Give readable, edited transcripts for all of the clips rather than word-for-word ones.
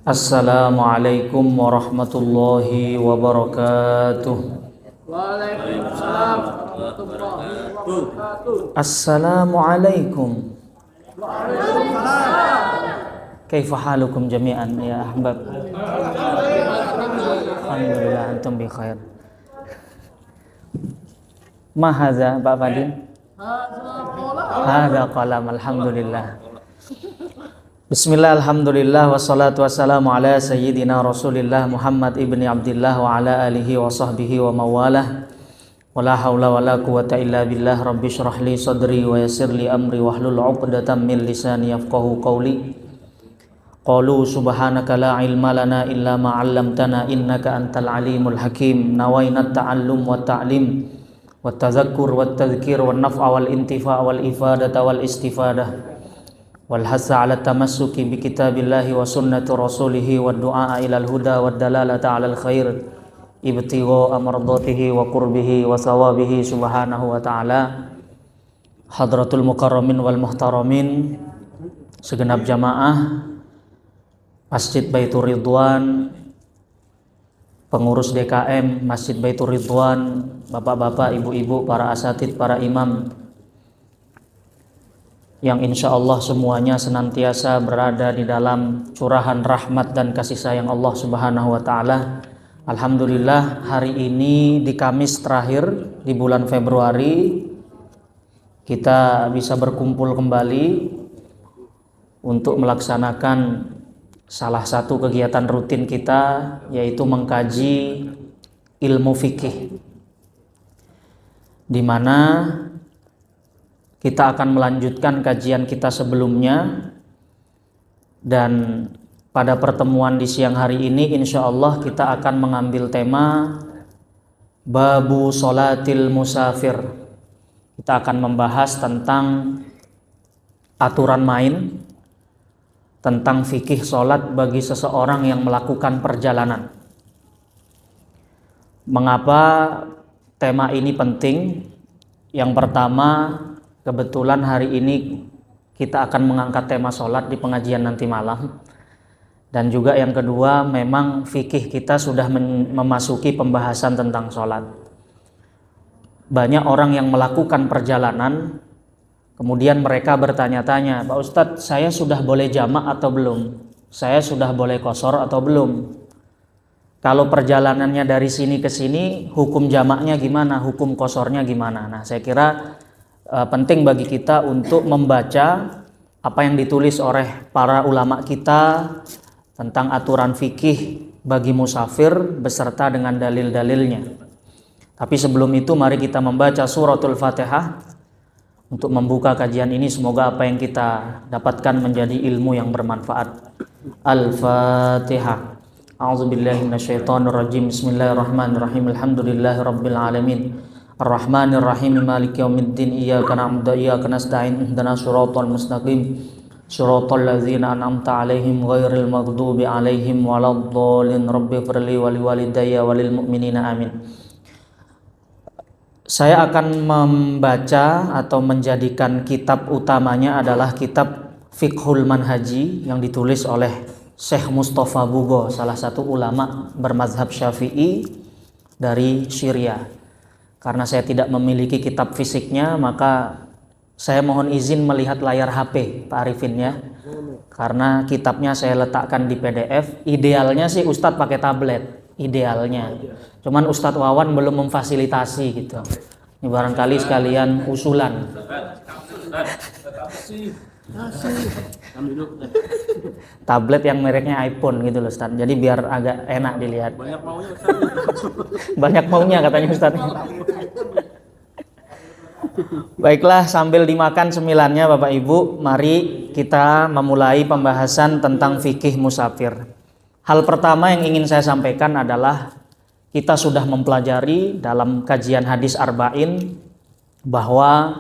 Assalamualaikum warahmatullahi wabarakatuh. Waalaikumsalam warahmatullahi wabarakatuh. Assalamualaikum. Waalaikumsalam. Kaifa halukum jami'an ya ahbab? Alhamdulillah antum bi khair. Ma hadza Pak Fadil? Hadza qalam. Alhamdulillah. Bismillah, alhamdulillah, wassalatu wassalamu ala sayyidina rasulillah Muhammad ibni Abdillah wa ala alihi wa sahbihi wa mawalah. Wa la hawla wa la quwata illa billah. Rabbi syrah li sadri wa yassir li amri wahlul 'uqdatam min lisani yafqahu qawli. Qalu subhanaka la ilma lana illa ma 'allamtana innaka antal alimul hakim. Nawaina ta'allum wa ta'lim wa tadhakkur wa tadhkir wa naf'a wal intifa' wal ifadata wal istifadah wal hasa ala tamassuki bi kitabillahi wa sunnati rasulihi wa du'a ilal huda wa dalalata alal khair ibtigha amradatihi wa qurbihi wa sawabihi subhanahu wa ta'ala. Hadratul mukarramin wal muhtaramin, segenap jamaah Masjid Baitur Ridwan, pengurus DKM Masjid Baitur Ridwan, bapak-bapak, ibu-ibu, para asatid, para imam, yang insya Allah semuanya senantiasa berada di dalam curahan rahmat dan kasih sayang Allah Subhanahu wa Ta'ala. Alhamdulillah, hari ini di Kamis terakhir di bulan Februari kita bisa berkumpul kembali untuk melaksanakan salah satu kegiatan rutin kita, yaitu mengkaji ilmu fikih, di mana kita akan melanjutkan kajian kita sebelumnya. Dan pada pertemuan di siang hari ini insya Allah kita akan mengambil tema Babu Sholatil Musafir. Kita akan membahas tentang aturan main, tentang fikih sholat bagi seseorang yang melakukan perjalanan. Mengapa tema ini penting? Yang pertama, kebetulan hari ini kita akan mengangkat tema sholat di pengajian nanti malam. Dan juga yang kedua, memang fikih kita sudah memasuki pembahasan tentang sholat. Banyak orang yang melakukan perjalanan, kemudian mereka bertanya-tanya, Pak Ustadz, saya sudah boleh jamak atau belum? Saya sudah boleh qashar atau belum? Kalau perjalanannya dari sini ke sini, hukum jamaknya gimana? Hukum qasharnya gimana? Nah, saya kira penting bagi kita untuk membaca apa yang ditulis oleh para ulama kita tentang aturan fikih bagi musafir beserta dengan dalil-dalilnya. Tapi sebelum itu mari kita membaca suratul Fatihah untuk membuka kajian ini. Semoga apa yang kita dapatkan menjadi ilmu yang bermanfaat. Al-Fatihah. A'udzubillahi minasyaitonirrajim. Bismillahirrahmanirrahim. Alhamdulillahirabbil alamin. Ar-Rahmanir Rahim, Maliki Yaumiddin, Iyyaka na'budu wa iyyaka nasta'in, ihdinas siratal mustaqim, siratal ladzina an'amta 'alaihim ghairil maghdubi 'alaihim waladdallin. Rabbighfirli wa liwalidayya walil mu'minina amin. Saya akan membaca atau menjadikan kitab utamanya adalah kitab Fiqhul Manhaji yang ditulis oleh Syekh Mustafa Bugo, salah satu ulama bermazhab Syafi'i dari Syria. Karena saya tidak memiliki kitab fisiknya, maka saya mohon izin melihat layar HP Pak Arifin ya. Karena kitabnya saya letakkan di PDF. Idealnya sih Ustadz pakai tablet, idealnya. Cuman Ustadz Wawan belum memfasilitasi gitu. Ini barangkali sekalian usulan. Tablet yang mereknya iPhone gitu loh Ustadz. Jadi biar agak enak dilihat. Banyak maunya Ustaz. Banyak maunya katanya Ustadz. Baiklah, sambil dimakan cemilannya Bapak Ibu, mari kita memulai pembahasan tentang fikih musafir. Hal pertama yang ingin saya sampaikan adalah kita sudah mempelajari dalam kajian hadis arba'in bahwa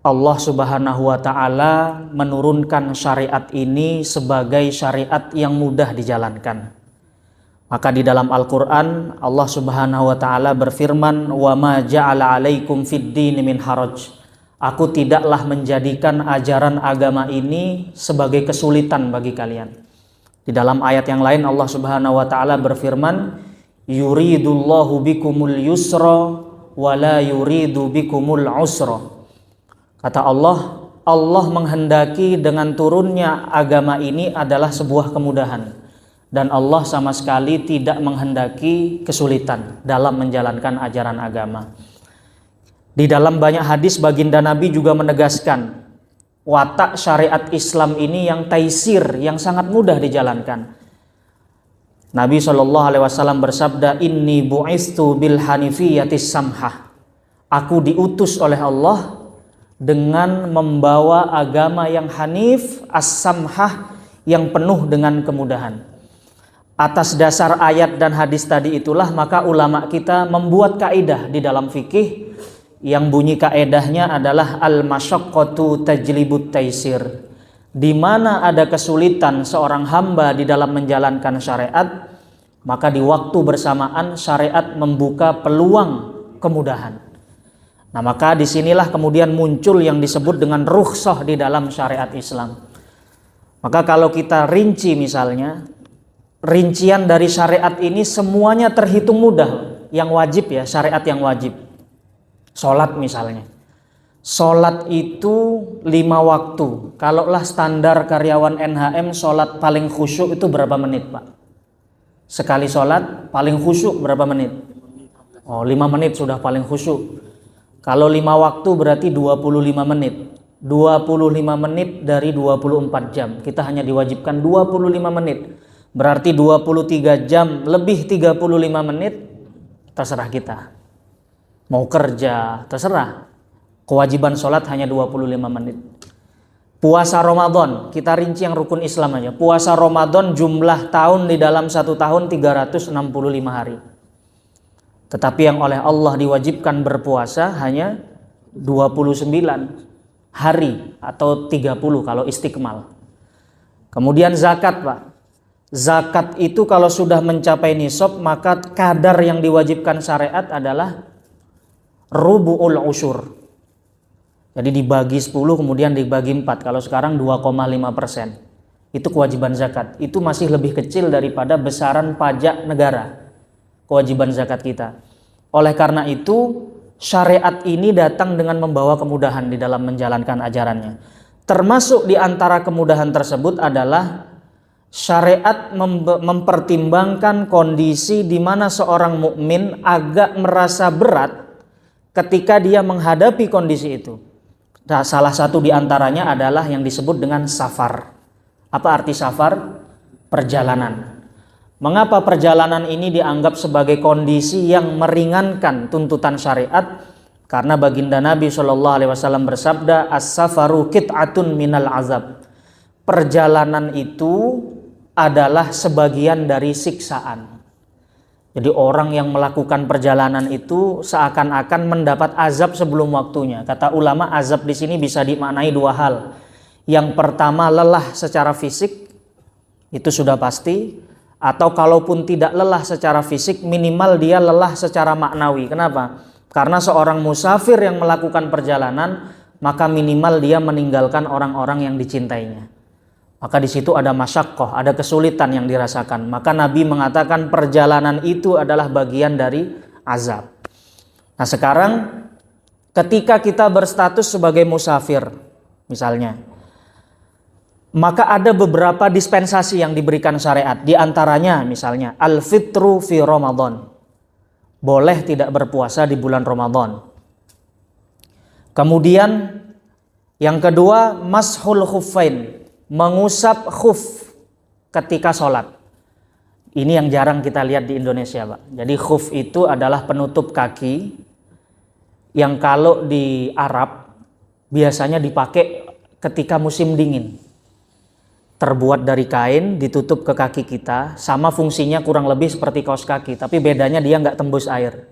Allah Subhanahu wa Ta'ala menurunkan syariat ini sebagai syariat yang mudah dijalankan. Maka di dalam Al-Quran Allah Subhanahu wa Ta'ala berfirman, wa ma ja'ala alaikum fid dini min haraj. Aku tidaklah menjadikan ajaran agama ini sebagai kesulitan bagi kalian. Di dalam ayat yang lain Allah Subhanahu wa taala berfirman, yuridullahu bikumul yusra wa la yuridu bikumul usra. Kata Allah, Allah menghendaki dengan turunnya agama ini adalah sebuah kemudahan, dan Allah sama sekali tidak menghendaki kesulitan dalam menjalankan ajaran agama. Di dalam banyak hadis baginda Nabi juga menegaskan watak syariat Islam ini yang taisir, yang sangat mudah dijalankan. Nabi SAW bersabda, inni bu'istu bil hanifiyatis samhah. Aku diutus oleh Allah dengan membawa agama yang hanif, as-samhah, yang penuh dengan kemudahan. Atas dasar ayat dan hadis tadi itulah maka ulama kita membuat kaidah di dalam fikih yang bunyi kaedahnya adalah al-masyaqqatu tajlibut taisir. Di mana ada kesulitan seorang hamba di dalam menjalankan syariat, maka di waktu bersamaan syariat membuka peluang kemudahan. Nah, maka disinilah kemudian muncul yang disebut dengan rukhsah di dalam syariat Islam. Maka kalau kita rinci misalnya, rincian dari syariat ini semuanya terhitung mudah. Yang wajib ya, syariat yang wajib. Sholat misalnya, sholat itu 5 waktu. Kalaulah standar karyawan NHM sholat paling khusyuk itu berapa menit Pak? Sekali sholat paling khusyuk berapa menit? Oh, 5 menit sudah paling khusyuk. Kalau 5 waktu berarti 25 menit. 25 menit dari 24 jam. Kita hanya diwajibkan 25 menit. Berarti 23 jam lebih 35 menit terserah kita. Mau kerja, terserah. Kewajiban sholat hanya 25 menit. Puasa Ramadan, kita rinci yang rukun Islam aja. Puasa Ramadan jumlah tahun di dalam 1 tahun 365 hari. Tetapi yang oleh Allah diwajibkan berpuasa hanya 29 hari atau 30 kalau istiqmal. Kemudian zakat Pak. Zakat itu kalau sudah mencapai nisab maka kadar yang diwajibkan syariat adalah rubu'ul usyur. Jadi dibagi 10 kemudian dibagi 4. Kalau sekarang 2,5%. Itu kewajiban zakat. Itu masih lebih kecil daripada besaran pajak negara. Kewajiban zakat kita. Oleh karena itu syariat ini datang dengan membawa kemudahan di dalam menjalankan ajarannya. Termasuk di antara kemudahan tersebut adalah syariat mempertimbangkan kondisi di mana seorang mukmin agak merasa berat ketika dia menghadapi kondisi itu. Nah, salah satu di antaranya adalah yang disebut dengan safar. Apa arti safar? Perjalanan. Mengapa perjalanan ini dianggap sebagai kondisi yang meringankan tuntutan syariat? Karena baginda Nabi SAW bersabda, as-safaru qit'atun minal azab. Perjalanan itu adalah sebagian dari siksaan. Jadi orang yang melakukan perjalanan itu seakan-akan mendapat azab sebelum waktunya. Kata ulama, azab di sini bisa dimaknai 2 hal. Yang pertama, lelah secara fisik, itu sudah pasti. Atau kalaupun tidak lelah secara fisik, minimal dia lelah secara maknawi. Kenapa? Karena seorang musafir yang melakukan perjalanan, maka minimal dia meninggalkan orang-orang yang dicintainya. Maka di situ ada masyaqqah, ada kesulitan yang dirasakan. Maka Nabi mengatakan perjalanan itu adalah bagian dari azab. Nah sekarang ketika kita berstatus sebagai musafir misalnya, maka ada beberapa dispensasi yang diberikan syariat. Di antaranya misalnya al-fitru fi Ramadan. Boleh tidak berpuasa di bulan Ramadan. Kemudian yang kedua mashul khuffain. Mengusap khuf ketika sholat. Ini yang jarang kita lihat di Indonesia Pak. Jadi khuf itu adalah penutup kaki yang kalau di Arab biasanya dipakai ketika musim dingin. Terbuat dari kain, ditutup ke kaki kita, sama fungsinya kurang lebih seperti kaos kaki, tapi bedanya dia nggak tembus air.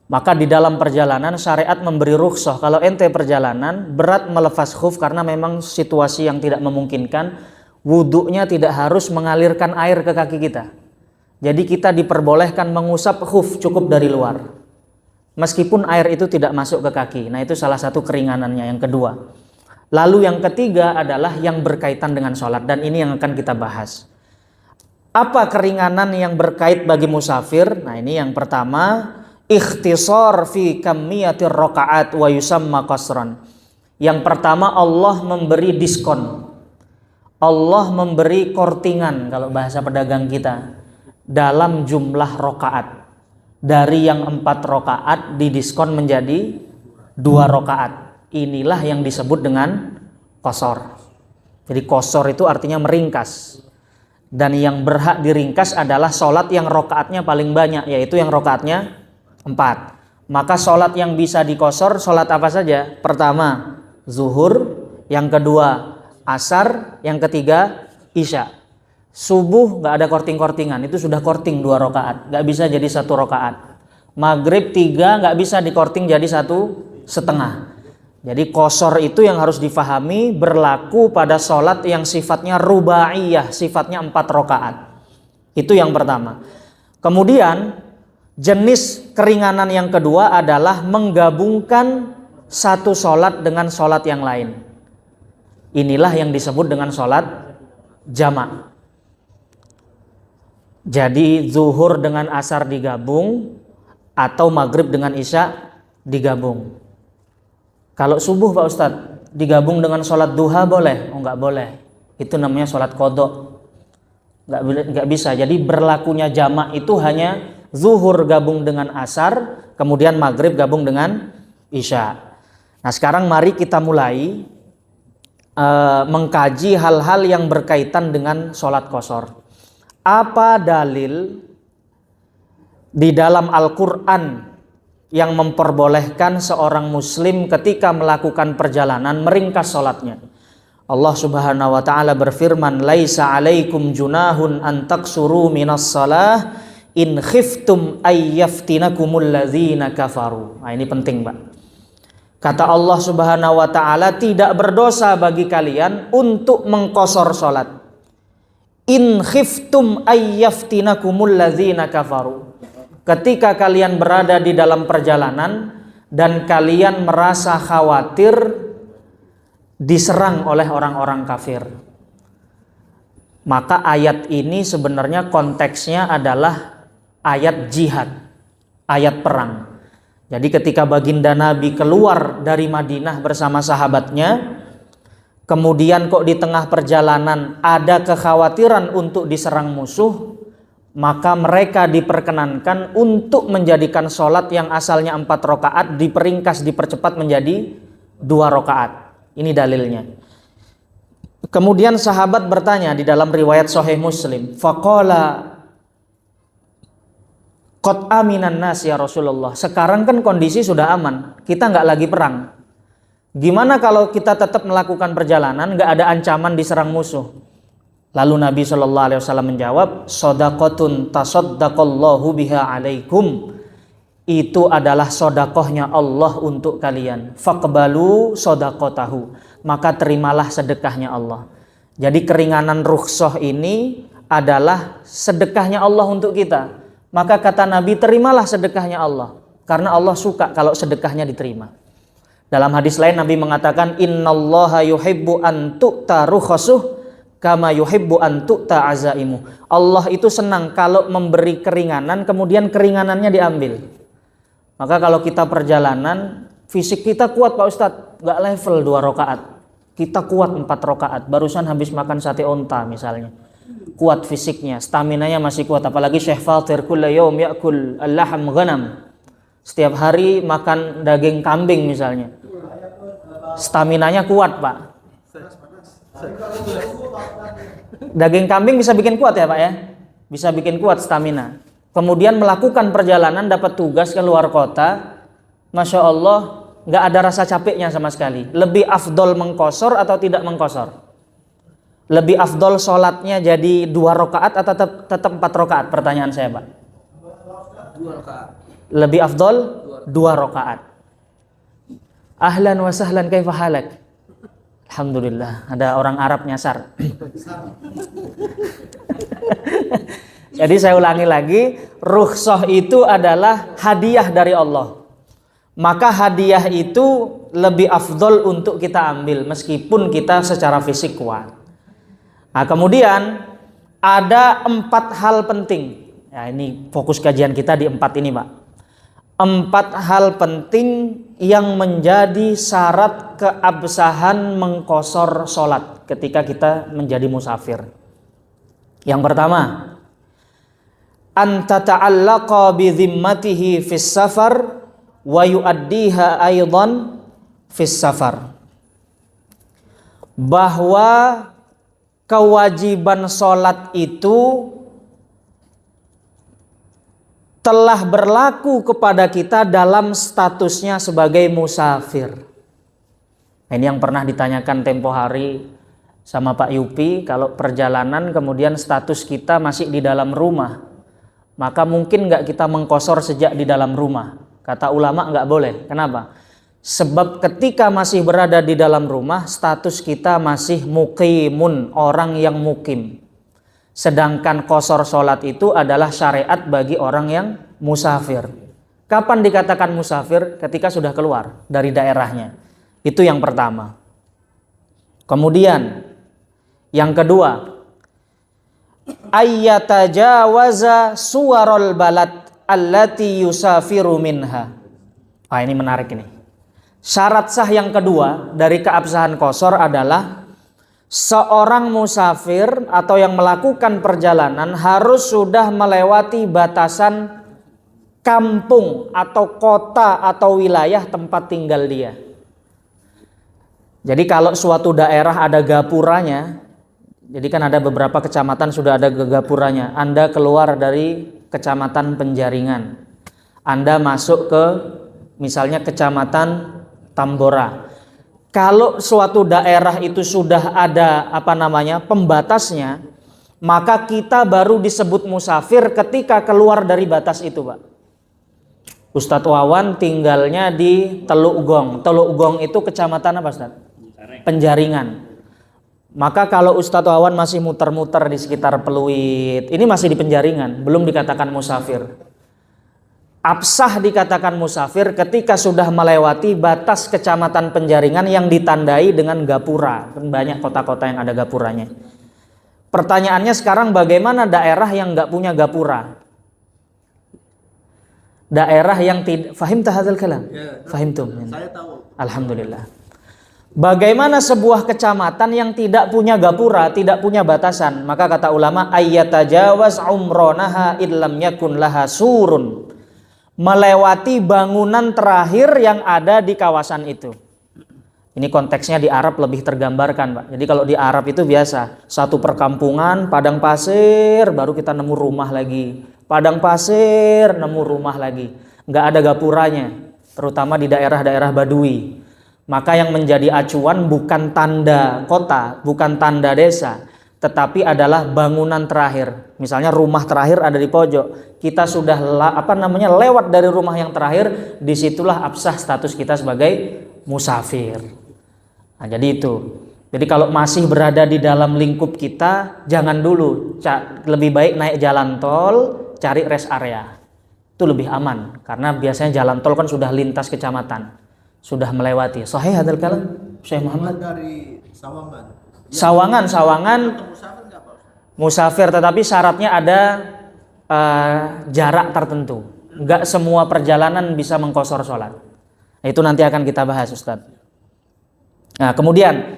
Maka di dalam perjalanan syariat memberi rukhsah. Kalau ente perjalanan berat melepas khuf karena memang situasi yang tidak memungkinkan, wudhunya tidak harus mengalirkan air ke kaki kita. Jadi kita diperbolehkan mengusap khuf cukup dari luar. meskipun air itu tidak masuk ke kaki. Nah, itu salah satu keringanannya yang kedua. Lalu yang ketiga adalah yang berkaitan dengan sholat, dan ini yang akan kita bahas. Apa keringanan yang berkait bagi musafir? Nah, ini yang pertama, ikhtisar fi kammiyatir rakaat wa yusamma qasran. Yang pertama, Allah memberi diskon. Allah memberi kortingan kalau bahasa pedagang kita dalam jumlah rakaat. Dari yang 4 rakaat didiskon menjadi 2 rakaat. Inilah yang disebut dengan qasar. Jadi qasar itu artinya meringkas. Dan yang berhak diringkas adalah sholat yang rokaatnya paling banyak, yaitu yang rokaatnya 4. Maka sholat yang bisa dikosor, sholat apa saja? Pertama, zuhur. Yang kedua, asar. Yang ketiga, isya. Subuh nggak ada korting-kortingan, itu sudah korting 2 rokaat, nggak bisa jadi 1 rokaat. Maghrib 3 nggak bisa dikorting jadi 1,5. Jadi qasar itu yang harus difahami berlaku pada sholat yang sifatnya rubaiyah, sifatnya 4 rakaat. Itu yang pertama. Kemudian jenis keringanan yang kedua adalah menggabungkan satu sholat dengan sholat yang lain. Inilah yang disebut dengan sholat jamak. Jadi zuhur dengan asar digabung atau maghrib dengan isya digabung. Kalau subuh Pak Ustadz digabung dengan sholat duha boleh? Oh, nggak boleh. Itu namanya sholat qadha. Nggak bisa. Jadi berlakunya jamak itu hanya zuhur gabung dengan asar, kemudian maghrib gabung dengan isya. Nah, sekarang mari kita mulai mengkaji hal-hal yang berkaitan dengan sholat qasar. Apa dalil di dalam Al-Quran yang memperbolehkan seorang muslim ketika melakukan perjalanan meringkas sholatnya? Allah subhanahu wa ta'ala berfirman, laisa alaikum junahun an taksuru minas salah in khiftum ayyaftinakumul ladzina kafaru. Nah, ini penting Pak. Kata Allah subhanahu wa ta'ala, tidak berdosa bagi kalian untuk mengqasar sholat. In khiftum ayyaftinakumul ladzina kafaru. Ketika kalian berada di dalam perjalanan dan kalian merasa khawatir diserang oleh orang-orang kafir. Maka ayat ini sebenarnya konteksnya adalah ayat jihad, ayat perang. Jadi ketika baginda Nabi keluar dari Madinah bersama sahabatnya, kemudian kok di tengah perjalanan ada kekhawatiran untuk diserang musuh, maka mereka diperkenankan untuk menjadikan sholat yang asalnya 4 rakaat diperingkas, dipercepat menjadi 2 rakaat. Ini dalilnya. Kemudian sahabat bertanya di dalam riwayat Sahih Muslim, faqala qad aminan nas ya Rasulullah. Sekarang kan kondisi sudah aman, kita nggak lagi perang. Gimana kalau kita tetap melakukan perjalanan, nggak ada ancaman diserang musuh? Lalu Nabi Shallallahu Alaihi Wasallam menjawab, sodakotun tasodakallahu biha alaikum. Itu adalah sodakohnya Allah untuk kalian. Faqbalu sodakotahu. Maka terimalah sedekahnya Allah. Jadi keringanan rukhsah ini adalah sedekahnya Allah untuk kita. Maka kata Nabi, terimalah sedekahnya Allah. Karena Allah suka kalau sedekahnya diterima. Dalam hadis lain Nabi mengatakan, innallaha yuhibbu an tu'ta rukhasuh kama yuhibbu an tu'ta azaimu. Allah itu senang kalau memberi keringanan, kemudian keringanannya diambil. Maka kalau kita perjalanan, fisik kita kuat Pak Ustadz, gak level 2 rakaat. Kita kuat 4 rakaat, barusan habis makan sate onta misalnya. Kuat fisiknya, staminanya masih kuat. Apalagi Syekh Fatir kulla yaum ya'kul al-laham ghanam. Setiap hari makan daging kambing misalnya. Staminanya kuat Pak. Daging kambing bisa bikin kuat ya Pak ya, bisa bikin kuat stamina. Kemudian melakukan perjalanan, dapat tugas ke luar kota, Masya Allah nggak ada rasa capeknya sama sekali. Lebih afdol mengqasar atau tidak mengqasar? Lebih afdol sholatnya jadi 2 rakaat atau tetap 4 rakaat? Pertanyaan saya Pak. 2 rakaat. Lebih afdol 2 rakaat. Ahlan wa sahlan kaifa halak? Alhamdulillah, ada orang Arab nyasar. Jadi saya ulangi lagi, rukhsah itu adalah hadiah dari Allah. maka hadiah itu lebih afdol untuk kita ambil meskipun kita secara fisik kuat. Nah, kemudian ada 4 hal penting. Ya, ini fokus kajian kita di 4 ini, Pak. 4 hal penting yang menjadi syarat keabsahan mengqashar sholat ketika kita menjadi musafir. Yang pertama, an tata'allaqa bi dhimmatihi fis safar wa yu'addiha aidan fis safar. Bahwa kewajiban sholat itu telah berlaku kepada kita dalam statusnya sebagai musafir. Ini yang pernah ditanyakan tempo hari sama Pak Yupi, kalau perjalanan kemudian status kita masih di dalam rumah, maka mungkin nggak kita mengqashar sejak di dalam rumah? Kata ulama nggak boleh. Kenapa? Sebab ketika masih berada di dalam rumah, status kita masih muqimun, orang yang mukim. Sedangkan qashar sholat itu adalah syariat bagi orang yang musafir. Kapan dikatakan musafir? Ketika sudah keluar dari daerahnya. Itu yang pertama. Kemudian yang kedua, ayyatajawaza suwarul balad allati yusafiru minha. Ini menarik ini. Syarat sah yang kedua dari keabsahan qashar adalah seorang musafir atau yang melakukan perjalanan harus sudah melewati batasan kampung atau kota atau wilayah tempat tinggal dia. Jadi kalau suatu daerah ada gapuranya, jadi kan ada beberapa kecamatan sudah ada gapuranya. Anda keluar dari kecamatan Penjaringan, Anda masuk ke misalnya kecamatan Tambora. Kalau suatu daerah itu sudah ada pembatasnya, maka kita baru disebut musafir ketika keluar dari batas itu, Pak. Ustadz Wawan tinggalnya di Teluk Gong. Teluk Gong itu kecamatan apa, Ustadz? Penjaringan. Maka kalau Ustadz Wawan masih muter-muter di sekitar Peluit, ini masih di Penjaringan, belum dikatakan musafir. Absah dikatakan musafir ketika sudah melewati batas kecamatan Penjaringan yang ditandai dengan gapura. Banyak kota-kota yang ada gapuranya. Pertanyaannya sekarang, bagaimana daerah yang nggak punya gapura? Daerah yang tidak, fahim tahadzal kalam? Fahim tuh. Saya tahu. Alhamdulillah. Bagaimana sebuah kecamatan yang tidak punya gapura, tidak punya batasan? Maka kata ulama, ayyatajawaz umronaha illam yakun laha surun. Melewati bangunan terakhir yang ada di kawasan itu. Ini konteksnya di Arab lebih tergambarkan, Pak. Jadi kalau di Arab itu biasa, satu perkampungan, padang pasir, baru kita nemu rumah lagi. Padang pasir, nemu rumah lagi. Nggak ada gapuranya, terutama di daerah-daerah Badui. Maka yang menjadi acuan bukan tanda kota, bukan tanda desa, tetapi adalah bangunan terakhir. Misalnya rumah terakhir ada di pojok, kita sudah lewat dari rumah yang terakhir, disitulah absah status kita sebagai musafir. Nah, jadi itu. Jadi kalau masih berada di dalam lingkup kita, jangan dulu. Lebih baik naik jalan tol, cari rest area. Itu lebih aman, karena biasanya jalan tol kan sudah lintas kecamatan, sudah melewati. Sahih hadzal kalam, Syekh Muhammad. Dari Sawangan musafir, tetapi syaratnya ada jarak tertentu. Enggak semua perjalanan bisa mengqashar sholat. Nah, itu nanti akan kita bahas, Ustadz. Nah, kemudian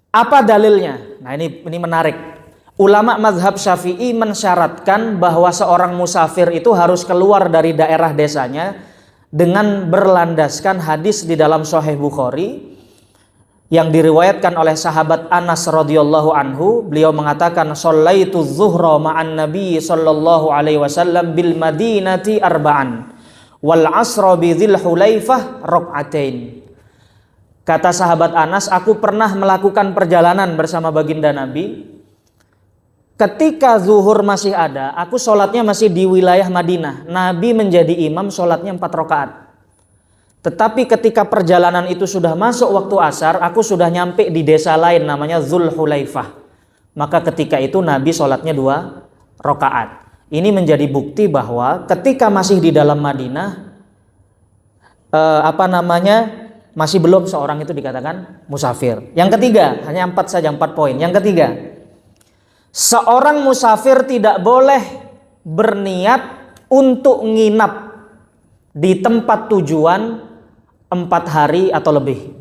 apa dalilnya? Nah, ini menarik. Ulama mazhab Syafi'i mensyaratkan bahwa seorang musafir itu harus keluar dari daerah desanya dengan berlandaskan hadis di dalam Sahih Bukhari yang diriwayatkan oleh sahabat Anas radhiyallahu anhu. Beliau mengatakan, shallaitu dzuhra ma'an nabi sallallahu alaihi wasallam bil madinati arba'an wal asra bi dzil hulaifah rak'atain. Kata sahabat Anas, aku pernah melakukan perjalanan bersama baginda Nabi. Ketika zuhur masih ada, aku sholatnya masih di wilayah Madinah. Nabi menjadi imam, sholatnya 4 rakaat. Tetapi ketika perjalanan itu sudah masuk waktu asar, aku sudah nyampe di desa lain namanya Dzul Hulaifah. Maka ketika itu Nabi sholatnya 2 rakaat. Ini menjadi bukti bahwa ketika masih di dalam Madinah, masih belum seorang itu dikatakan musafir. Yang ketiga, hanya 4 saja, 4 poin. Yang ketiga, seorang musafir tidak boleh berniat untuk nginap di tempat tujuan 4 hari atau lebih.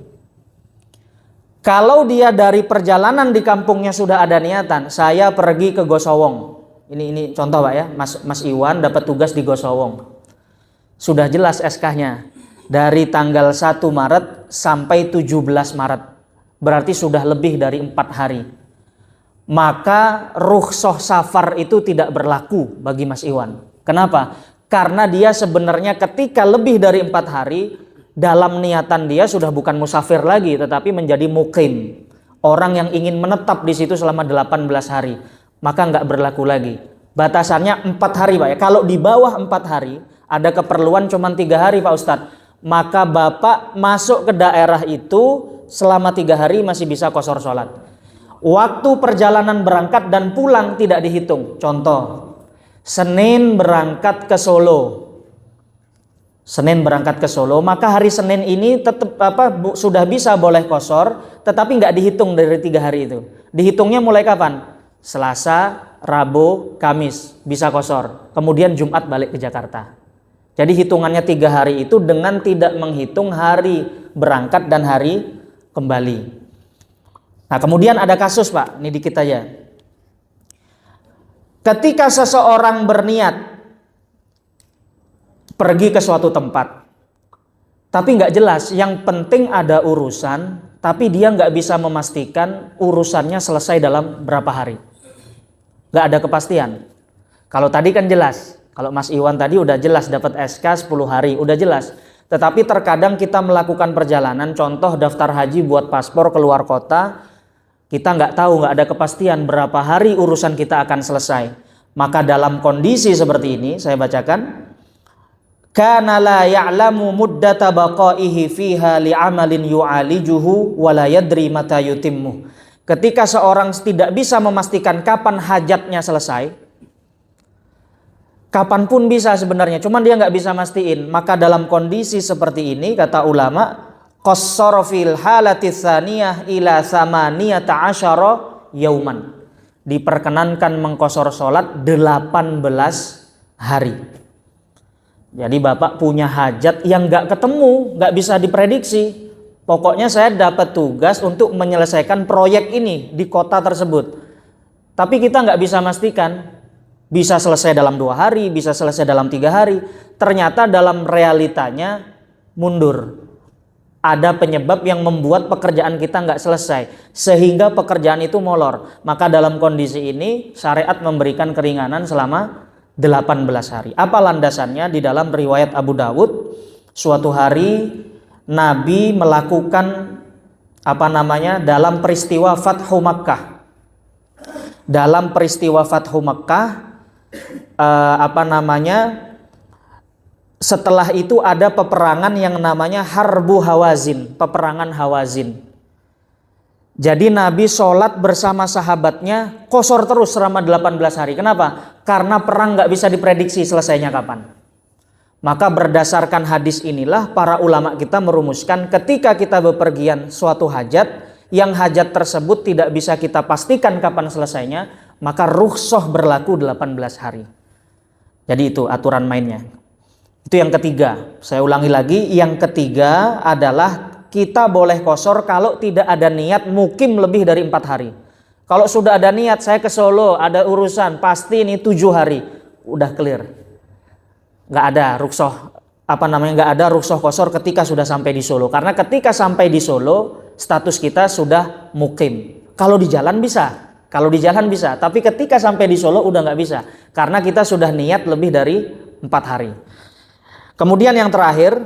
Kalau dia dari perjalanan di kampungnya sudah ada niatan, saya pergi ke Gosowong. Ini contoh Pak ya, Mas Iwan dapat tugas di Gosowong. Sudah jelas SK-nya. Dari tanggal 1 Maret sampai 17 Maret. Berarti sudah lebih dari 4 hari. Maka rukhsah safar itu tidak berlaku bagi Mas Iwan. Kenapa? Karena dia sebenarnya ketika lebih dari 4 hari, dalam niatan dia sudah bukan musafir lagi, tetapi menjadi mukim. Orang yang ingin menetap di situ selama 18 hari. Maka nggak berlaku lagi. Batasannya 4 hari Pak ya. Kalau di bawah 4 hari, ada keperluan cuma 3 hari Pak Ustadz. Maka Bapak masuk ke daerah itu selama 3 hari masih bisa qashar sholat. Waktu perjalanan berangkat dan pulang tidak dihitung. Contoh, Senin berangkat ke Solo. Senin berangkat ke Solo, maka hari Senin ini tetap sudah bisa boleh qashar, tetapi nggak dihitung dari 3 hari itu. Dihitungnya mulai kapan? Selasa, Rabu, Kamis bisa qashar. Kemudian Jumat balik ke Jakarta. Jadi hitungannya 3 hari itu dengan tidak menghitung hari berangkat dan hari kembali. Nah kemudian ada kasus Pak, ini dikit aja. Ketika seseorang berniat pergi ke suatu tempat, tapi nggak jelas, yang penting ada urusan, tapi dia nggak bisa memastikan urusannya selesai dalam berapa hari. Nggak ada kepastian. Kalau tadi kan jelas. Kalau Mas Iwan tadi udah jelas dapat SK 10 hari, udah jelas. Tetapi terkadang kita melakukan perjalanan, contoh daftar haji buat paspor keluar kota, kita nggak tahu, nggak ada kepastian berapa hari urusan kita akan selesai. Maka dalam kondisi seperti ini, saya bacakan, kana la ya'lamu muddata baqaihi fiha li'amalin yu'alijuhu wa la yadri mata yutimmu. Ketika seorang tidak bisa memastikan kapan hajatnya selesai, kapanpun bisa sebenarnya, cuman dia nggak bisa mastiin. Maka dalam kondisi seperti ini, kata ulama, qassara fil halati tsaniyah ila samaniyata asyara yauman. Diperkenankan mengqashar salat 18 hari. Jadi Bapak punya hajat yang nggak ketemu, nggak bisa diprediksi. Pokoknya saya dapat tugas untuk menyelesaikan proyek ini di kota tersebut. Tapi kita nggak bisa pastikan. Bisa selesai dalam 2 hari, bisa selesai dalam 3 hari. Ternyata dalam realitanya mundur. Ada penyebab yang membuat pekerjaan kita nggak selesai. Sehingga pekerjaan itu molor. Maka dalam kondisi ini syariat memberikan keringanan selama 18 hari. Apa landasannya? Di dalam riwayat Abu Dawud, suatu hari Nabi melakukan dalam peristiwa Fathu Makkah. Dalam peristiwa Fathu Makkah, setelah itu ada peperangan yang namanya Harbu Hawazin, peperangan Hawazin. Jadi Nabi sholat bersama sahabatnya qashar terus selama 18 hari. Kenapa? Karena perang nggak bisa diprediksi selesainya kapan. Maka berdasarkan hadis inilah para ulama kita merumuskan ketika kita bepergian suatu hajat, yang hajat tersebut tidak bisa kita pastikan kapan selesainya, maka rukhsah berlaku 18 hari. Jadi itu aturan mainnya. Itu yang ketiga. Saya ulangi lagi, yang ketiga adalah kita boleh qashar kalau tidak ada niat mukim lebih dari 4 hari. Kalau sudah ada niat, saya ke Solo, ada urusan, pasti ini 7 hari, udah clear. Nggak ada rukhsah, nggak ada rukhsah qashar ketika sudah sampai di Solo. Karena ketika sampai di Solo, status kita sudah mukim. Kalau di jalan bisa, tapi ketika sampai di Solo udah nggak bisa, karena kita sudah niat lebih dari 4 hari. Kemudian yang terakhir,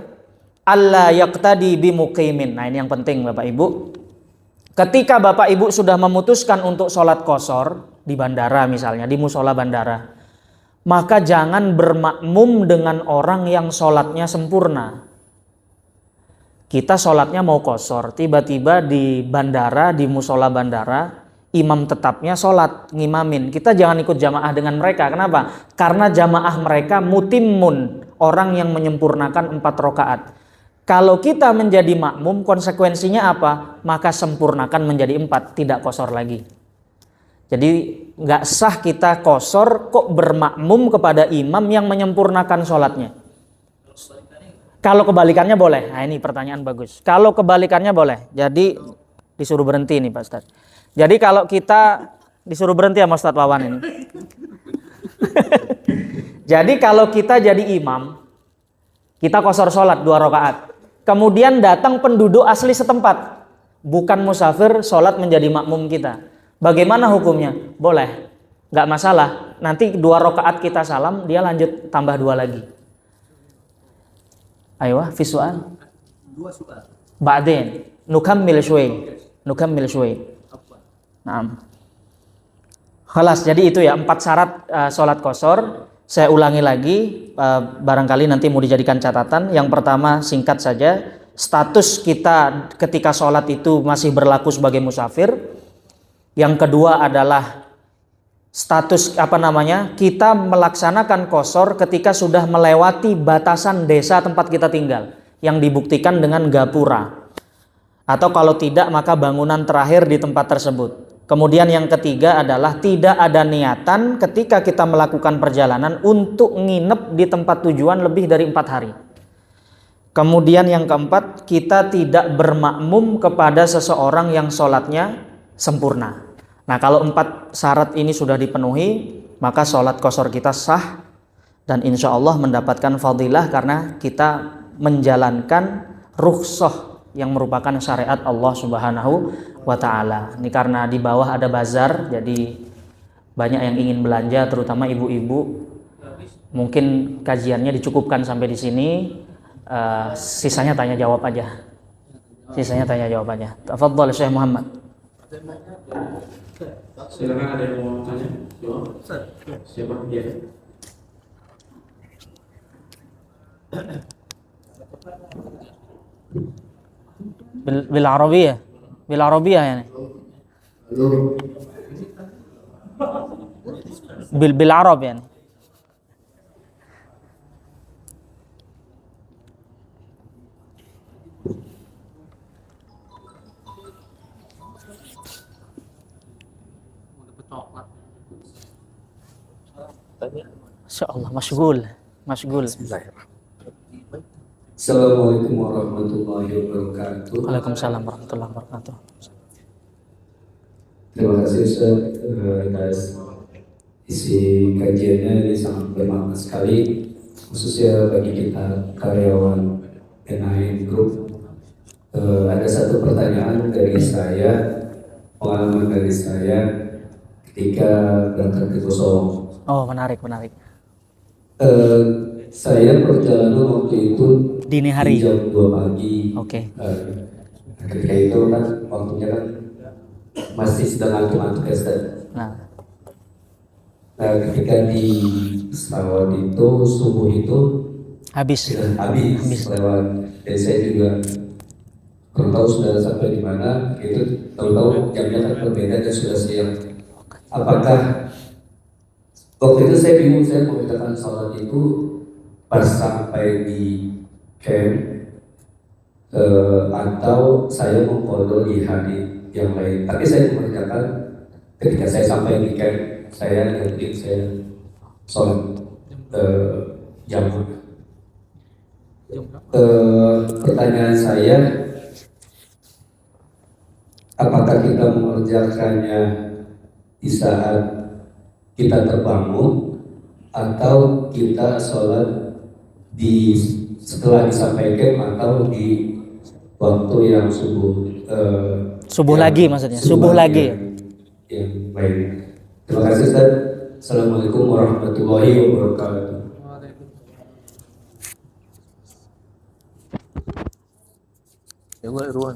alla yaqtadi bimuqimin. Nah ini yang penting Bapak Ibu. Ketika Bapak Ibu sudah memutuskan untuk sholat qashar di bandara misalnya, di musola bandara, maka jangan bermakmum dengan orang yang sholatnya sempurna. Kita sholatnya mau qashar, tiba-tiba di bandara, di musola bandara, imam tetapnya sholat, ngimamin. Kita jangan ikut jamaah dengan mereka. Kenapa? Karena jamaah mereka mutimmun, orang yang menyempurnakan 4 rakaat. Kalau kita menjadi makmum, konsekuensinya apa? Maka sempurnakan menjadi 4, tidak qasar lagi. Jadi nggak sah kita qasar kok bermakmum kepada imam yang menyempurnakan sholatnya. Kalau kebalikannya boleh. Nah ini pertanyaan bagus. Kalau kebalikannya boleh. Jadi disuruh berhenti nih Pak Ustadz. Jadi kalau kita disuruh berhenti sama Ustadz Wawan ini. Jadi kalau kita jadi imam, kita qasar sholat 2 rakaat. Kemudian datang penduduk asli setempat, bukan musafir, sholat menjadi makmum kita. Bagaimana hukumnya? Boleh, nggak masalah. Nanti 2 rakaat kita salam, dia lanjut tambah 2 lagi. Ayo, fi soal. 2 soal. Ba'din, nukammil syuai. Naam. Khalas, jadi itu ya 4 syarat sholat qasar. Saya ulangi lagi, barangkali nanti mau dijadikan catatan. Yang pertama singkat saja, status kita ketika sholat itu masih berlaku sebagai musafir. Yang kedua adalah status kita melaksanakan qasar ketika sudah melewati batasan desa tempat kita tinggal, yang dibuktikan dengan gapura. Atau kalau tidak maka bangunan terakhir di tempat tersebut. Kemudian yang ketiga adalah tidak ada niatan ketika kita melakukan perjalanan untuk nginep di tempat tujuan lebih dari 4 hari. Kemudian yang keempat, kita tidak bermakmum kepada seseorang yang sholatnya sempurna. Nah kalau 4 syarat ini sudah dipenuhi, maka sholat qasar kita sah dan insya Allah mendapatkan fadilah karena kita menjalankan rukhsah yang merupakan syariat Allah Subhanahu wa ta'ala. Ini karena di bawah ada bazar, jadi banyak yang ingin belanja, terutama ibu-ibu. Mungkin kajiannya dicukupkan sampai di sini. Sisanya tanya jawab aja. Tafadhal Syekh Muhammad. Silakan, ada yang mau tanya? Jawab. Siapa dia? بالعربية يعني بالعرب يعني. Insyaallah masyghul. Assalamualaikum warahmatullahi wabarakatuh. Waalaikumsalam warahmatullahi wabarakatuh. Terima kasih Ustaz atas isi kajiannya, ini sangat bermakna sekali, khususnya bagi kita karyawan NIM Group. Ada satu pertanyaan dari saya, pengalaman dari saya ketika berangkat ke Kosovo. Oh menarik. Saya perjalanan waktu itu Dini hari. jam 2 pagi. Oke. Ketika itu kan waktunya kan masih sedang ngantuk-ngantuk ya Ustaz. Nah, ketika di pesawat itu subuh itu habis lewat. Dan saya juga kurang tahu sudah sampai di mana. Itu tahu-tahu jamnya kan berbeda dan sudah siang. Apakah waktu itu saya bingung, saya membedakan sholat itu pas sampai di camp atau saya mengkodok di hari yang lain. Tapi saya mengerjakan ketika saya sampai di camp, saya yakin saya sholat jam. Pertanyaan saya, apakah kita mengerjakannya di saat kita terbangun atau kita sholat di setelah disampaikan atau di waktu yang subuh lagi maksudnya subuh lagi. Yang baik. Terima kasih Ustaz. Assalamualaikum warahmatullahi wabarakatuh. Ya Irwan.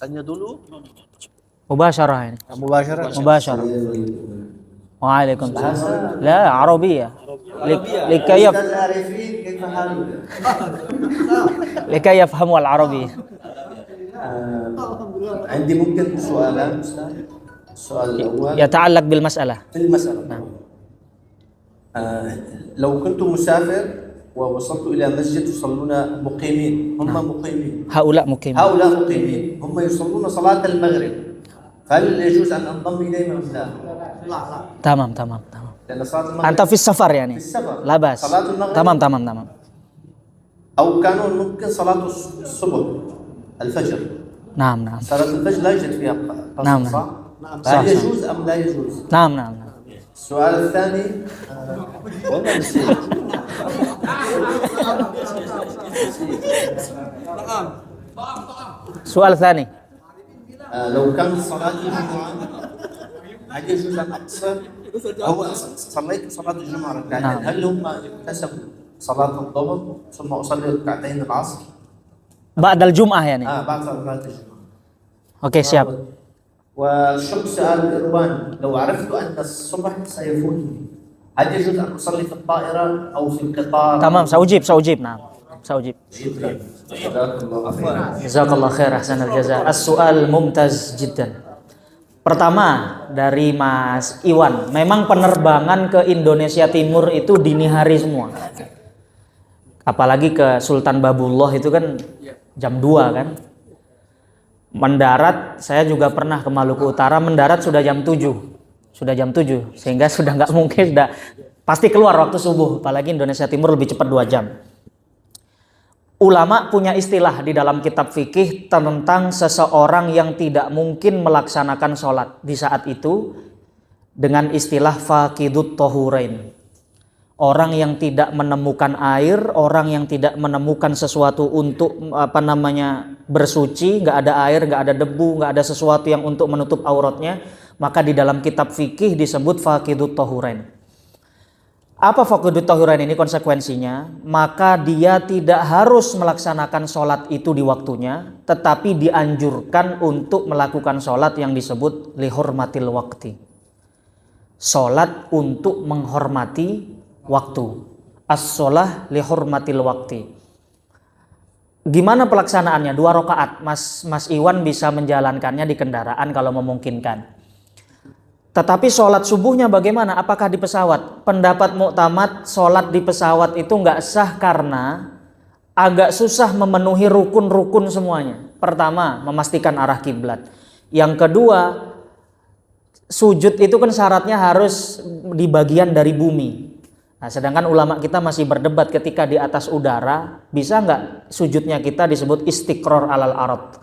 Tanya dulu. Mubasyarah ini. Mubasyarah. Waalaikumsalam. La Arabiyah. Likayaf. Likayaf hamu al-Arabiyah. عندي ممكن سؤالان أستاذ. السؤال الأول يتعلق بالمسألة. في المسألة. نعم. لو كنت مسافر ووصلت إلى مسجد يصلون مقيمين، هم مقيمين، Haula mukim. هؤلاء مقيمين، هم يصلون صلاة المغرب، فهل يجوز أن أنضم إليهم أم لا؟ Tamam. لأن صلاة المغرب Anta fis safar yani. في السفر، Labas. صلاة المغرب Tamam. أو كانوا ممكن صلاة الصبح الفجر، Naam. صلاة الفجر لا يوجد فيها نعم. قصر صح؟ صح. فهل يجوز أم لا يجوز؟ Naam. السؤال الثاني والله نسيت. Soal tsani. لو كان صلاة الجمعة هل يجوز أن أقصر؟ أو صليت صلاة الجمعة ركعتين، نعم. هل هم يكتسبوا صلاة الظهر ثم أصلي ركعتين العصر؟ Ba'dal Jum'ah yani. بعد صلاة الجمعة. Oke, siap. وشق سؤال الإخوان، لو عرفت أن الصبح سيفوتني هل يجوز أن أصلي في الطائرة أو في القطار؟ Tamam, saujib. Nah, saujib. شكرا. جزاك الله خير. Jazakallah khair, ahsanal jaza. As-su'al mumtaz jiddan. Pertama dari Mas Iwan, memang penerbangan ke Indonesia Timur itu dini hari semua. Apalagi ke Sultan Babullah itu kan jam 2 kan. Mendarat, saya juga pernah ke Maluku Utara, mendarat sudah jam 7. Sehingga sudah nggak mungkin, sudah pasti keluar waktu subuh. Apalagi Indonesia Timur lebih cepat 2 jam. Ulama punya istilah di dalam kitab fikih tentang seseorang yang tidak mungkin melaksanakan sholat di saat itu dengan istilah faqidut tahurain. Orang yang tidak menemukan air, orang yang tidak menemukan sesuatu untuk bersuci, nggak ada air, nggak ada debu, nggak ada sesuatu yang untuk menutup auratnya, maka di dalam kitab fikih disebut faqidut tahurain. Apa faqidut tahurain ini konsekuensinya? Maka dia tidak harus melaksanakan sholat itu di waktunya, tetapi dianjurkan untuk melakukan sholat yang disebut lihurmatil waqti. Sholat untuk menghormati waktu. As-sholah lihurmatil waqti. Gimana pelaksanaannya? 2 rakaat. Mas Iwan bisa menjalankannya di kendaraan kalau memungkinkan. Tetapi sholat subuhnya bagaimana? Apakah di pesawat? Pendapat muktamad, sholat di pesawat itu nggak sah karena agak susah memenuhi rukun-rukun semuanya. Pertama, memastikan arah kiblat. Yang kedua, sujud itu kan syaratnya harus di bagian dari bumi. Nah, sedangkan ulama kita masih berdebat ketika di atas udara, bisa nggak sujudnya kita disebut istiqror alal arad.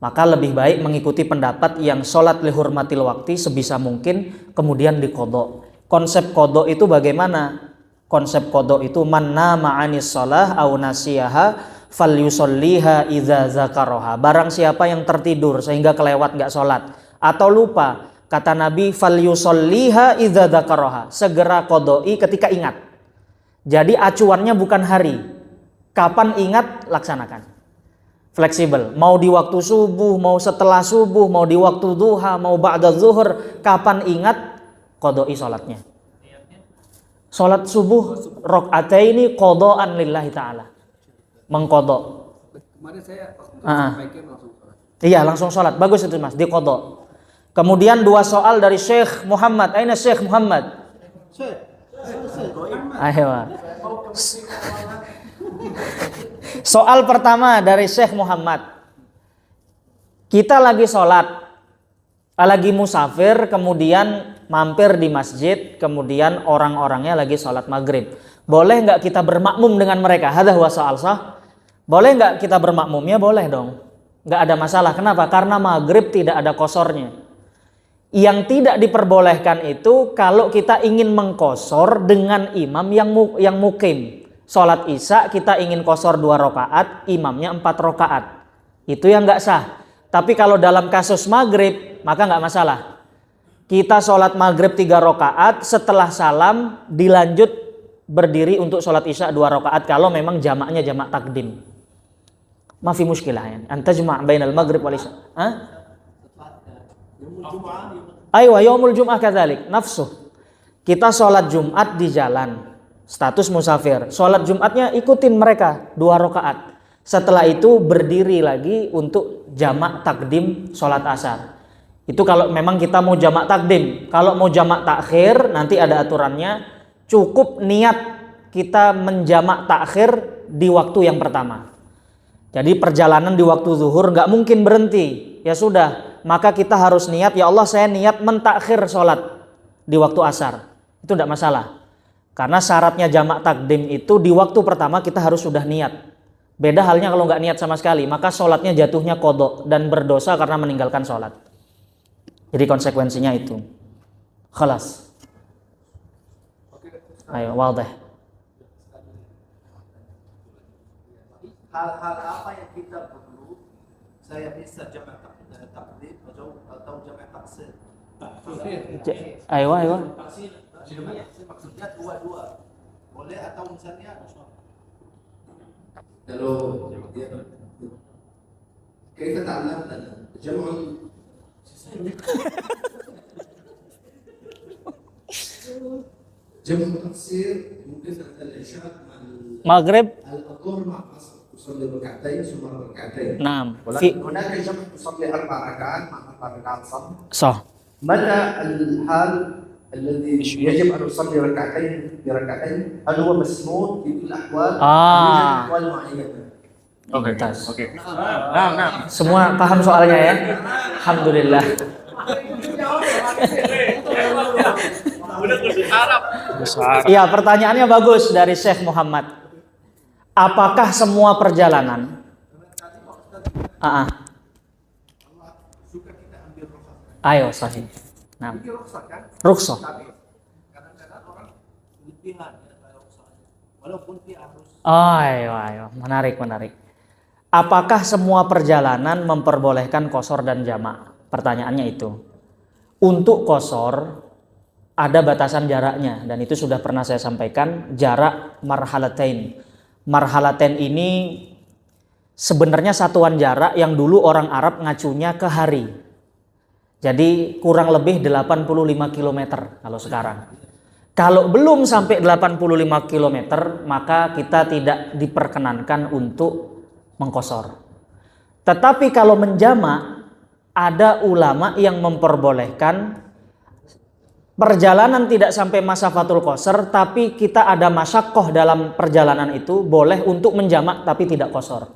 Maka lebih baik mengikuti pendapat yang sholat lihurmatil waktu sebisa mungkin kemudian diqodho. Konsep qodho itu bagaimana? Konsep qodho itu man nama anis sholah au nasiyaha fal yusolliha idza zakaroha. Barang siapa yang tertidur sehingga kelewat nggak sholat atau lupa, kata Nabi fal yusolliha idza zakaroha. Segera qodhoi ketika ingat. Jadi acuannya bukan hari. Kapan ingat laksanakan. Fleksibel, mau di waktu subuh, mau setelah subuh, mau di waktu duha, mau ba'da zuhur, kapan ingat qodoi sholatnya. Sholat subuh rakaataini qodaan lillahi ta'ala, mengqodho. Kemarin saya langsung sholat. Iya, langsung sholat, bagus itu mas, di qodho. Kemudian 2 soal dari Syekh Muhammad. Aina Syekh Muhammad? Ayo. Soal pertama dari Syekh Muhammad. Kita lagi sholat, lagi musafir, kemudian mampir di masjid, kemudian orang-orangnya lagi sholat maghrib. Boleh nggak kita bermakmum dengan mereka? Hadza huwa soal sah. Boleh nggak kita bermakmumnya? Boleh dong. Nggak ada masalah. Kenapa? Karena maghrib tidak ada kosornya. Yang tidak diperbolehkan itu kalau kita ingin mengkosor dengan imam yang mukim. Sholat isya kita ingin kosor 2 rakaat, imamnya 4 rakaat. Itu yang nggak sah. Tapi kalau dalam kasus maghrib maka nggak masalah. Kita sholat maghrib 3 rakaat, setelah salam dilanjut berdiri untuk sholat isya 2 rakaat kalau memang jamaknya jamak takdim. Mafi muskilah ya. Anta juma' bainal maghrib wal isya. Aywa yaumul jum'ah kadzalik nafsuh. Kita sholat Jumat di jalan. Status musafir, sholat Jumatnya ikutin mereka 2 rakaat. Setelah itu berdiri lagi untuk jamak takdim sholat asar. Itu kalau memang kita mau jamak takdim. Kalau mau jamak takhir nanti ada aturannya. Cukup niat kita menjamak takhir di waktu yang pertama. Jadi perjalanan di waktu zuhur nggak mungkin berhenti. Ya sudah, maka kita harus niat, ya Allah saya niat mentakhir sholat di waktu asar. Itu tidak masalah. Karena syaratnya jamak takdim itu di waktu pertama kita harus sudah niat. Beda halnya kalau nggak niat sama sekali, maka sholatnya jatuhnya qadha dan berdosa karena meninggalkan sholat. Jadi konsekuensinya itu. Khalas. Ayo, wadih. Hal-hal apa yang kita perlu saya bisa jamak takdim atau jamak taksir? Ayo. Maksudnya dua-dua. Boleh atau misalnya kalau كيف تعلمنا جمع جمع تقصير ممكن العشاء مع Maghrib. الظهر مع العصر تصلي ركعتين ثم ركعتين. Naam. هناك جمع تصلي 4 ركعات مع 4 ركعات صح؟ Sah. متى الحال الذي يجب ان نصلي ركعتين بركعتين؟ هل هو مسنون في كل الاحوال؟ يوجد احوال معينه. Oke. Semua paham soalnya ya? Alhamdulillah. Iya, pertanyaannya bagus dari Syekh Muhammad. Apakah semua perjalanan? Ayo, sahih. Nah. Rukhsah. Ayo. Menarik. Apakah semua perjalanan memperbolehkan qashar dan jamak? Pertanyaannya itu. Untuk qashar ada batasan jaraknya dan itu sudah pernah saya sampaikan, jarak marhalatain. Marhalatain ini sebenarnya satuan jarak yang dulu orang Arab ngacunya ke hari. Jadi kurang lebih 85 km kalau sekarang. Kalau belum sampai 85 km maka kita tidak diperkenankan untuk mengqashar. Tetapi kalau menjamak, ada ulama yang memperbolehkan perjalanan tidak sampai masafatul qashar, tapi kita ada masyaqqah dalam perjalanan itu, boleh untuk menjamak tapi tidak qashar.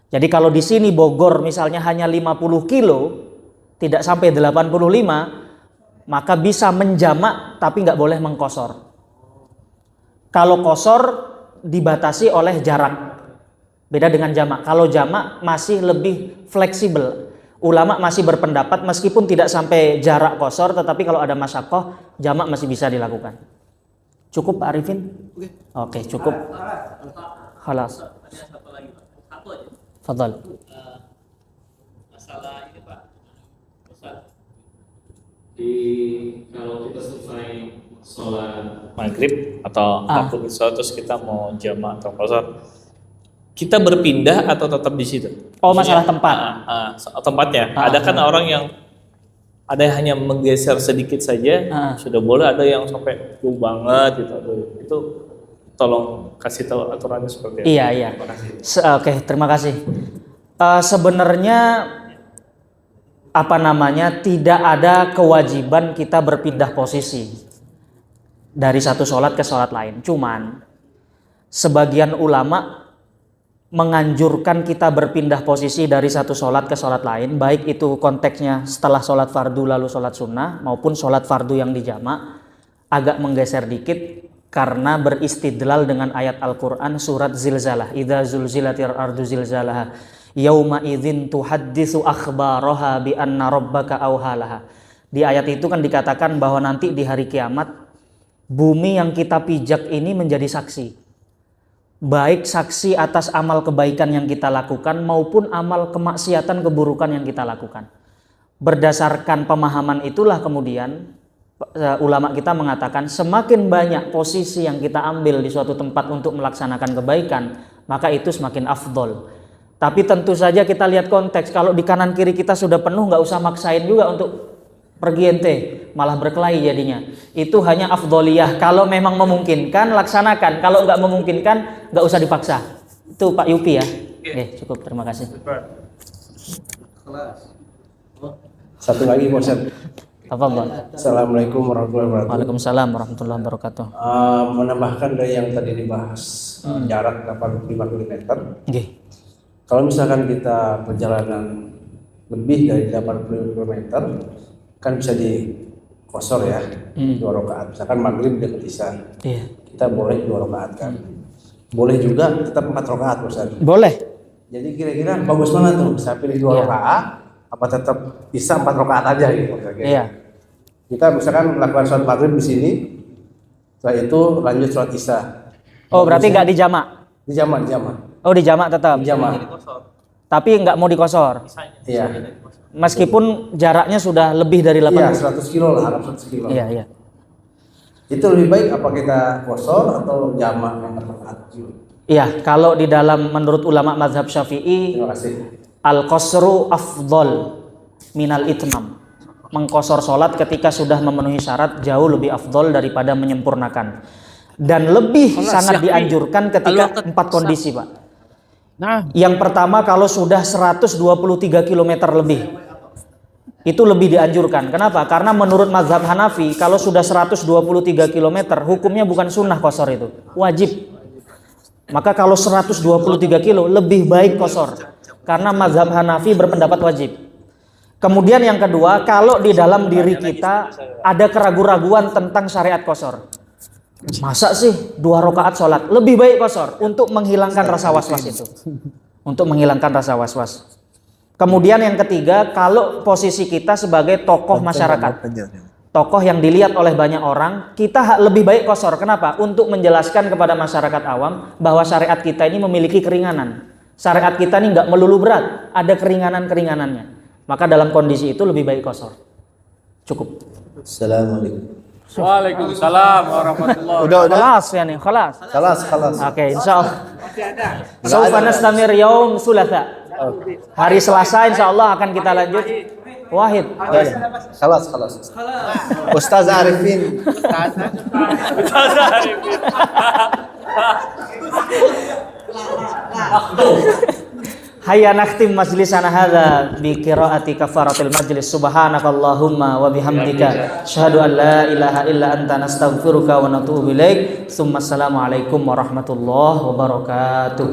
Jadi kalau di sini Bogor misalnya hanya 50 kilo, tidak sampai 85, maka bisa menjamak tapi nggak boleh mengqashar. Kalau qashar dibatasi oleh jarak. Beda dengan jamak. Kalau jamak masih lebih fleksibel. Ulama masih berpendapat meskipun tidak sampai jarak qashar, tetapi kalau ada masyaqqah, jamak masih bisa dilakukan. Cukup Pak Arifin? Oke, cukup. Khalas. Satu lagi Pak. Satu aja. Fadhal. Masalah ini Pak. Ustaz. Kalau kita selesai sholat maghrib atau apapun sholat terus kita mau jamak atau qashar, kita berpindah atau tetap di situ? Oh, masalah tempat. Tempatnya. Ada kan orang yang ada yang hanya menggeser sedikit saja sudah boleh, ada yang sampai jauh banget gitu. Itu tolong kasih tahu aturannya seperti apa. Iya. Oke, terima kasih. Sebenarnya tidak ada kewajiban kita berpindah posisi dari satu sholat ke sholat lain. Cuman sebagian ulama menganjurkan kita berpindah posisi dari satu sholat ke sholat lain, baik itu konteksnya setelah sholat fardu lalu sholat sunnah maupun sholat fardu yang dijamak, agak menggeser dikit karena beristidlal dengan ayat Al-Quran surat Zilzalah, idza zulzilatil ardu zilzalaha yauma idzin tuhadditsu akhbaraha bi anna rabbaka awhalaha. Di ayat itu kan dikatakan bahwa nanti di hari kiamat bumi yang kita pijak ini menjadi saksi. Baik saksi atas amal kebaikan yang kita lakukan maupun amal kemaksiatan keburukan yang kita lakukan. Berdasarkan pemahaman itulah kemudian ulama kita mengatakan semakin banyak posisi yang kita ambil di suatu tempat untuk melaksanakan kebaikan, maka itu semakin afdol. Tapi tentu saja kita lihat konteks. Kalau di kanan kiri kita sudah penuh, nggak usah maksain juga untuk pergi ente, malah berkelahi jadinya. Itu hanya afdoliyah. Kalau memang memungkinkan, laksanakan. Kalau nggak memungkinkan, nggak usah dipaksa. Itu Pak Yupi ya. Cukup, terima kasih. Satu lagi Pak Ustaz. Tafadhol. Assalamualaikum warahmatullahi wabarakatuh. Waalaikumsalam warahmatullahi wabarakatuh. Menambahkan dari yang tadi dibahas jarak 85 km. Nggih. Kalau misalkan kita perjalanan lebih dari 80 km kan bisa dikosor ya, 2 rakaat. Misalkan maghrib dengan isya, Iya. kita boleh 2 rakaat kan. Boleh juga tetap 4 rakaat Ustaz. Boleh. Jadi kira-kira bagus mana tuh? Bisa pilih 2 Iya. rakaat apa tetap bisa 4 rakaat aja gitu. Iya. Kita misalkan melakukan sholat maghrib di sini, setelah itu lanjut sholat isya. Oh, berarti nggak dijamak? Dijamak. Oh, dijamak tetap. Dijamak. Tapi nggak mau dikosor. Iya. Meskipun jaraknya sudah lebih dari Iya, 8. 100 kilo lah, harap 100 kilo. Iya. Itu lebih baik apa kita kosor atau jamak yang rakaat? Iya, kalau di dalam menurut ulama mazhab Syafi'i, Terima kasih. al-qasru afdol minal itmam. Mengkosor sholat ketika sudah memenuhi syarat jauh lebih afdol daripada menyempurnakan. Dan lebih sangat dianjurkan ketika 4 kondisi, Pak. Yang pertama kalau sudah 123 km lebih. Itu lebih dianjurkan. Kenapa? Karena menurut mazhab Hanafi, kalau sudah 123 km, hukumnya bukan sunnah kosor itu. Wajib. Maka kalau 123 kilo, lebih baik kosor. Karena mazhab Hanafi berpendapat wajib. Kemudian yang kedua, kalau di dalam diri kita ada keraguan-raguan tentang syariat kosor. Masa sih 2 rakaat sholat? Lebih baik kosor untuk menghilangkan rasa was-was itu. Untuk menghilangkan rasa was-was. Kemudian yang ketiga, kalau posisi kita sebagai tokoh masyarakat. Tokoh yang dilihat oleh banyak orang, kita lebih baik kosor. Kenapa? Untuk menjelaskan kepada masyarakat awam bahwa syariat kita ini memiliki keringanan. Syariat kita ini nggak melulu berat, ada keringanan-keringanannya. Maka dalam kondisi itu lebih baik kosor. Cukup. Assalamualaikum. Waalaikumsalam warahmatullahi wabarakatuh. Khalas ya nih, khalas. Kalas. Oke, insyaallah. Saufa nastamir yaum Thulatha. Hari Selasa insyaallah akan kita lanjut. Wahid. Kalas. Ustaz Arifin. Hayya nakhtim majlisana hadza bi qiraati kafaratil majlis. Subhanakallahumma wa bihamdika asyhadu an la ilaha illa anta nastaghfiruka wa natubu ilaik. Assalamu alaikum warahmatullahi wabarakatuh.